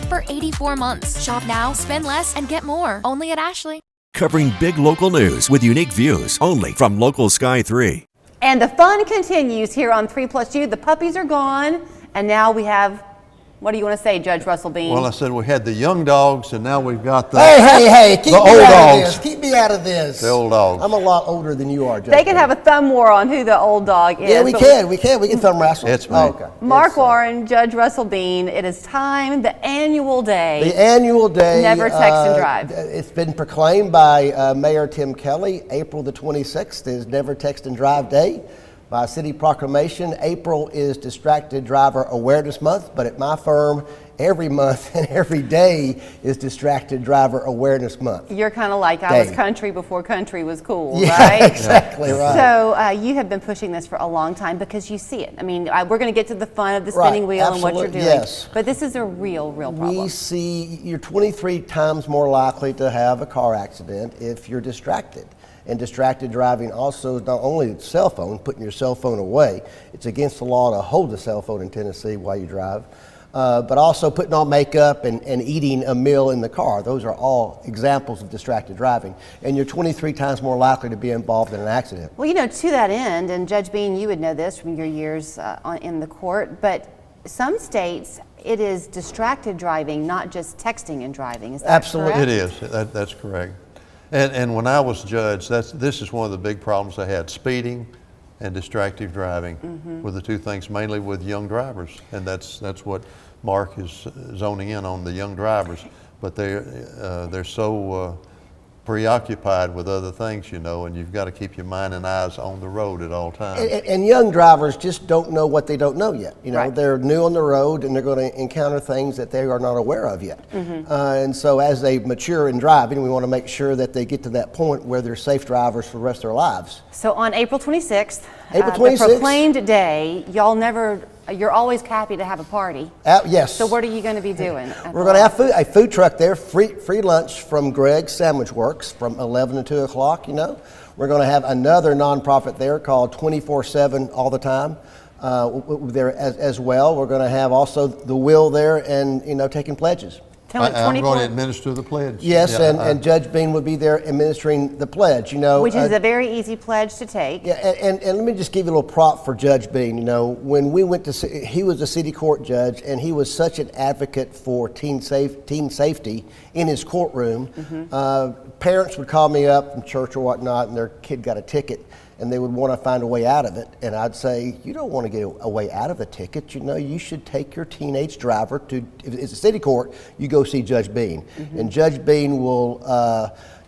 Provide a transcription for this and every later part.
for 84 months. Shop now, spend less, and get more. Only at Ashley. Covering big local news with unique views only from Local Sky 3. And the fun continues here on 3+U. The puppies are gone, and now we have, what do you want to say, Judge Russell Bean? Well, I said we had the young dogs, and now we've got the Hey, keep the me old out dogs. of this. Keep me out of this. The old dogs. I'm a lot older than you are, Judge. They can have a thumb war on who the old dog is. Yeah, we can thumb wrestle. It's me. Oh, okay. Mark Warren, Judge Russell Bean, it is time, the annual day. The annual day. Never text and drive. It's been proclaimed by Mayor Tim Kelly. April the 26th is Never Text and Drive Day. By city proclamation, April is Distracted Driver Awareness Month, but at my firm, every month and every day is Distracted Driver Awareness Month. You're kind of like I was country before country was cool, yeah, right? Exactly right. So you have been pushing this for a long time because you see it. I mean, we're going to get to the fun of the spinning wheel and what you're doing. Yes. But this is a real problem. We see you're 23 times more likely to have a car accident if you're distracted. And distracted driving also is not only cell phone, putting your cell phone away. It's against the law to hold a cell phone in Tennessee while you drive. But also putting on makeup and eating a meal in the car. Those are all examples of distracted driving. And you're 23 times more likely to be involved in an accident. Well, you know, to that end, and Judge Bean, you would know this from your years in the court, but some states, it is distracted driving, not just texting and driving. Is that Absolutely. correct? It is. That's correct. And when I was judge, this is one of the big problems I had. Speeding and distracted driving were the two things, mainly with young drivers. And that's what Mark is zoning in on, the young drivers. But they're so preoccupied with other things, you know, and you've got to keep your mind and eyes on the road at all times. And young drivers just don't know what they don't know yet. You know, Right. They're new on the road and they're going to encounter things that they are not aware of yet. And so as they mature in driving, we want to make sure that they get to that point where they're safe drivers for the rest of their lives. So on April 26th, April the 26th. proclaimed day, you're always happy to have a party. Yes. So what are you going to be doing? We're going to have a food truck there, free lunch from Greg's Sandwich Works from 11 to 2 o'clock, you know. We're going to have another nonprofit there called 24/7 All the Time there as well. We're going to have also the wheel there and, you know, taking pledges. I'm going to administer the pledge. Yes, Yeah, and Judge Bean would be there administering the pledge, you know. Which is a very easy pledge to take. Yeah, and let me just give you a little prop for Judge Bean. You know, when we went to, he was a city court judge, and he was such an advocate for teen safety in his courtroom. Parents would call me up from church or whatnot, and their kid got a ticket, and they would want to find a way out of it. And I'd say, you don't want to get a way out of the ticket. You know, you should take your teenage driver to, if it's a city court, you go see Judge Bean. And Judge Bean will,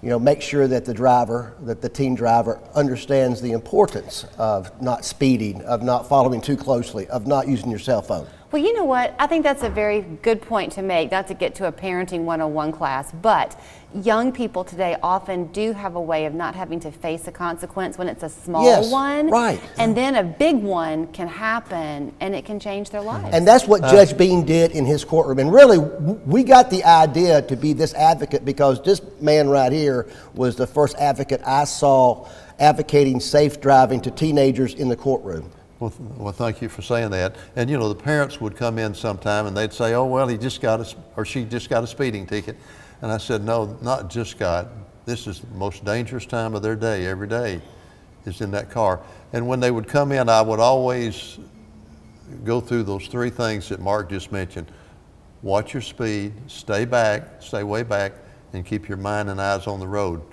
you know, make sure that the teen driver understands the importance of not speeding, of not following too closely, of not using your cell phone. Well, you know what? I think that's a very good point to make, not to get to a parenting 101 class, but young people today often do have a way of not having to face a consequence when it's a small one. Right. And then a big one can happen and it can change their lives. And that's what Judge Bean did in his courtroom. And really, we got the idea to be this advocate because this man right here was the first advocate I saw advocating safe driving to teenagers in the courtroom. Well, thank you for saying that. And you know, the parents would come in sometime and they'd say, "Oh, well, he just got she just got a speeding ticket." And I said, "No, not just got. This is the most dangerous time of their day. Every day is in that car." And when they would come in, I would always go through those three things that Mark just mentioned: watch your speed, stay way back, and keep your mind and eyes on the road.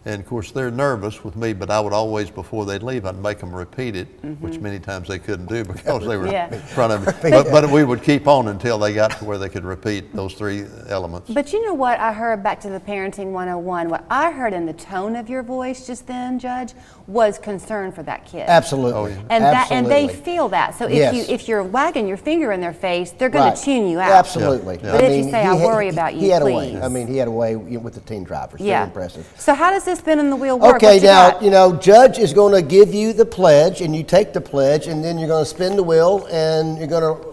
And of course, they're nervous with me, but I would always, before they'd leave, I'd make them repeat it, which many times they couldn't do because they were in front of me. But we would keep on until they got to where they could repeat those three elements. But you know what I heard, back to the parenting 101, what I heard in the tone of your voice just then, Judge, was concern for that kid. Absolutely. Oh, yeah. And Absolutely. and they feel that. So if you're wagging your finger in their face, they're going to tune you out. Absolutely. Yeah. But if you say, "I worry about you, he had please." a way. I mean, he had a way with the teen drivers. Very impressive. So how does this spin in the wheel work? Okay, What you now, got? you know, Judge is going to give you the pledge, and you take the pledge, and then you're going to spin the wheel, and you're going to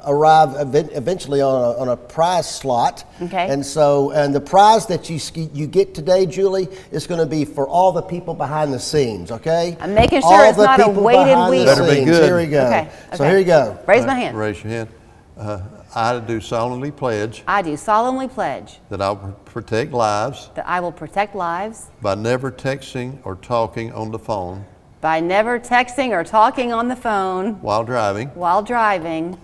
arrive eventually on a prize slot. Okay. And the prize that you get today, Julie, is going to be for all the people behind the scenes, okay? I'm making sure all it's not a weighted wheel. Better be good. Here we go. Okay. So here you go. Raise my hand. Raise your hand. I do solemnly pledge I do solemnly pledge that I will protect lives that I will protect lives by never texting or talking on the phone by never texting or talking on the phone while driving. while driving.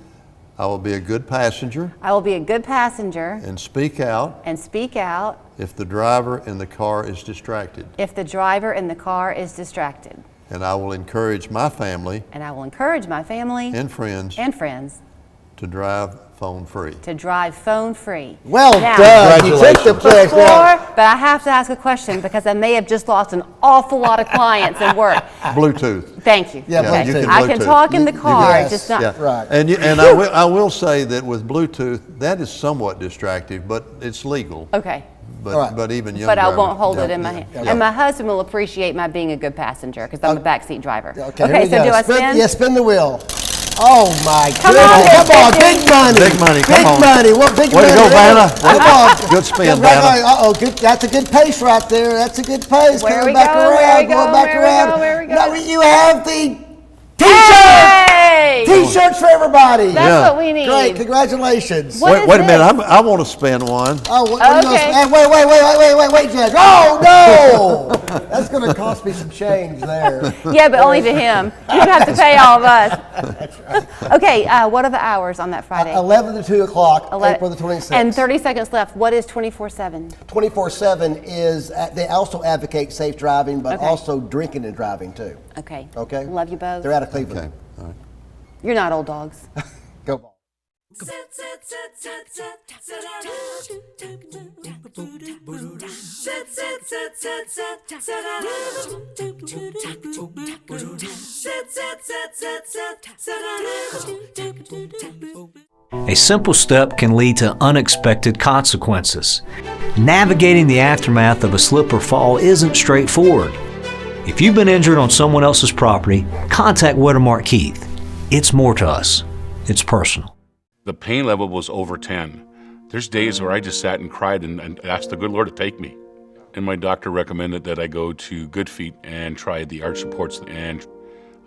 I will be a good passenger I will be a good passenger and speak out and speak out if the driver in the car is distracted. if the driver in the car is distracted. And I will encourage my family And I will encourage my family and friends to drive phone free. to drive phone free. Well Now, done. You took the Congratulations. pledge now. Before, but I have to ask a question because I may have just lost an awful lot of clients and work. Bluetooth. Thank you. Yeah, Okay. you can I can Bluetooth. talk in the car, Yes. just not. Yeah. Right. And I will say that with Bluetooth, that is somewhat distractive, but it's legal. Okay. But, All right. but even young But I drivers- won't hold yeah, it in my yeah, hand. yeah. And my husband will appreciate my being a good passenger because I'm a backseat driver. Okay, here we so go. do I spin? Yeah, spin the wheel. Oh my Come goodness. on, Come on, Big big money. Big money, come Big on. money. What big Way to money? go, Vanna. Come on. Good spin, Right, Vanna. right. Uh-oh, good. That's a good pace right there. That's a good pace. Where Coming we back go, around. where we Going go, back where we around. go, where we go. Now you have the Hey! T-shirts for everybody. That's Yeah. what we need. Great. Congratulations. What is Wait a minute, this? I want to spin one. Oh, what are you Okay. gonna say? Wait, Judge. Oh, no! That's going to cost me some change there. Yeah, but only to him. You don't have to pay all of us. Okay, what are the hours on that Friday? 11 to 2 o'clock, Ele- April the 26th. And 30 seconds left. What is 24/7? 24/7 is, they also advocate safe driving, but Okay. also drinking and driving too. Okay. Okay? Love you both. They're out of Cleveland. Okay, all right. You're not old dogs. Go Ball. A simple step can lead to unexpected consequences. Navigating the aftermath of a slip or fall isn't straightforward. If you've been injured on someone else's property, contact Watermark Keith. It's more to us. It's personal. The pain level was over 10. There's days where I just sat and cried and asked the good Lord to take me. And my doctor recommended that I go to Good Feet and try the arch supports. And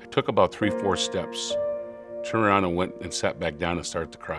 I took about 3-4 steps, turned around and went and sat back down and started to cry.